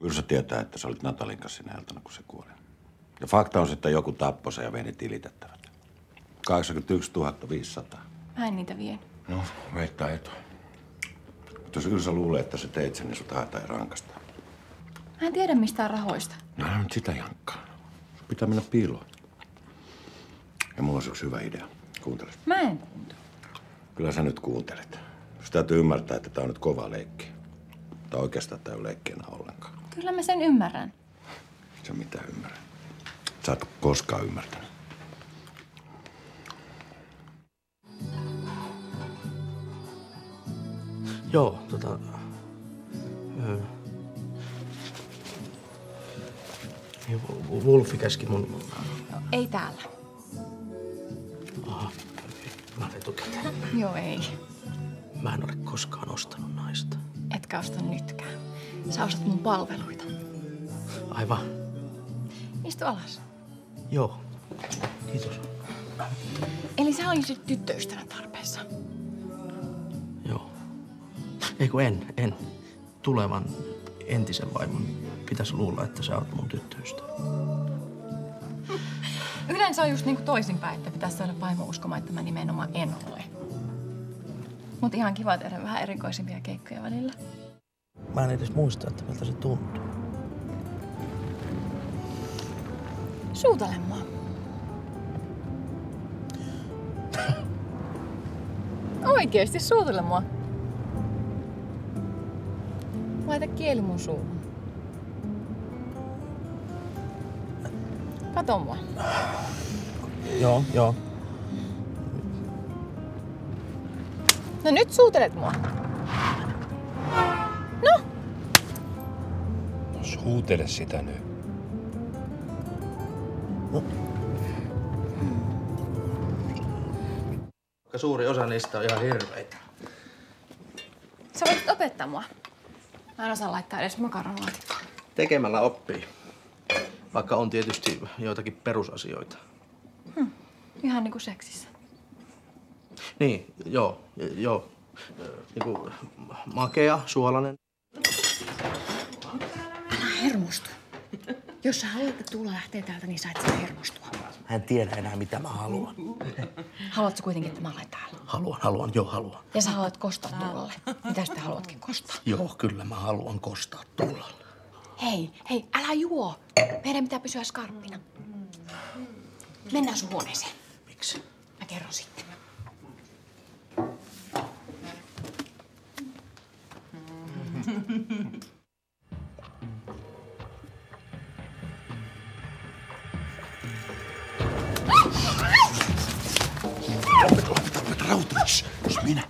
Yrsa tietää, että sä olit Natalin kanssa sinä iltana, kun se kuoli. Ja fakta on, että joku tappoi sen ja vei ne tilitettävät. 81 500. Mä en niitä vienyt. No, veittää etu. Mutta jos Yrsa luulee, että sä teit sen, niin sut haetaan ja rankastaan. Mä en tiedä mistään rahoista. No älä nyt sitä jankkaa. Sun pitää mennä piiloon. Ja mulla olisi yksi hyvä idea. Kuunteles. Mä en kuuntele. Kyllä sä nyt kuuntelet. Sä täytyy ymmärtää, että tää on nyt kova leikki. Tai oikeastaan tää ei ole leikki enää ollenkaan. Kyllä mä sen ymmärrän. Sä mitä ymmärrät. Sä et koskaan ymmärtänyt. Joo, Wolfi käski mun... No, ei täällä. Aha, okei. Mä olen etukäteen. Joo, ei. Mä en ole koskaan ostanut naista. Etkä osta nytkään. Sä ostat mun palveluita. Aivan. Istu alas. Joo. Kiitos. Eli sä olisit tyttöystävän tarpeessa. Joo. Ei kun en. Tulevan entisen vaimon pitäisi luulla, että sä oot mun tyttöystävä. Yleensä on just niinku toisinpäin, että pitäisi saada vaimo uskomaan, että mä nimenomaan en ole. Mut ihan kiva tehdä vähän erikoisimpia keikkoja välillä. Mä en edes muista, että miltä se tuntuu. Suutele mua. Oikeesti suutele mua. Laita kieli mun suuhun. Kato mua. Joo. No nyt suutelet mua. No! No suutele sitä nyt. Suuri osa niistä on ihan hirveitä. Sä voisit opettaa mua. Mä en osaa laittaa edes makaronilaatikkoa. Tekemällä oppii. Vaikka on tietysti joitakin perusasioita. Ihan niinku seksissä. Niin, joo. Niinku makea, suolainen. Älä hermostu. Jos sä haluat, että Tuula lähtee täältä, niin sä et saa hermostua. Mä en tiedä enää, mitä mä haluan. Haluatko kuitenkin, että mä olen täällä? Haluan. Ja sä haluat kostaa Tuulalle. Mitä sitten haluatkin kostaa? Joo, kyllä mä haluan kostaa Tuulalle. Hei, älä juo. Meidän pitää pysyä skarppina. Mennään sun huoneeseen. Miksi? Mä kerron sitten. Lopeta rautaa. Jos minä.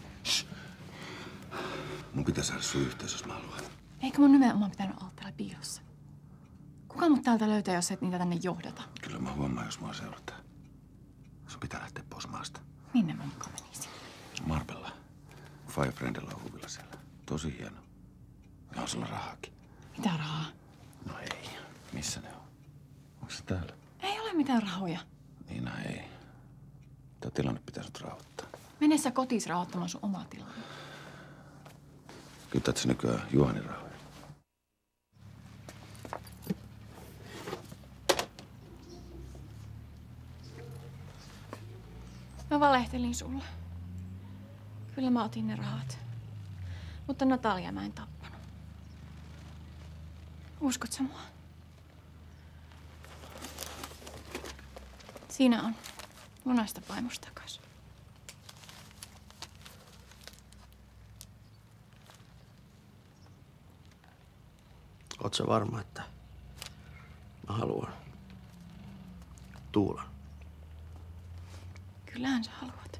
Mun pitää saada sun yhteys, jos mä haluan. Eikö mun nimenomaan pitänyt olla täällä piilossa? Kuka mut täältä löytää, jos et niitä tänne johdata? Kyllä mä huomaan, jos mua seurataan. Sun pitää lähteä pois maasta. Minne mä mukaan menisin? Marbella. Firefriendilla on huvilla siellä. Tosi hieno. Ja on sulla rahaakin. Mitä rahaa? No ei. Missä ne on? Onko se täällä? Ei ole mitään rahoja. Niina ei. Tää tilanne pitää sut rauhoittaa. Mene sä kotiin rauhoittamaan sun omaa tilaa. Kytät sä nykyään Juhanin rahoja? Mä valehtelin sulle. Kyllä mä otin ne rahat. Mutta Natalia mä en tappanut. Uskot sä mua? Siinä on munasta paimus takas. Oot sä varma, että mä haluan Tuulan? Kyllähän sä haluat.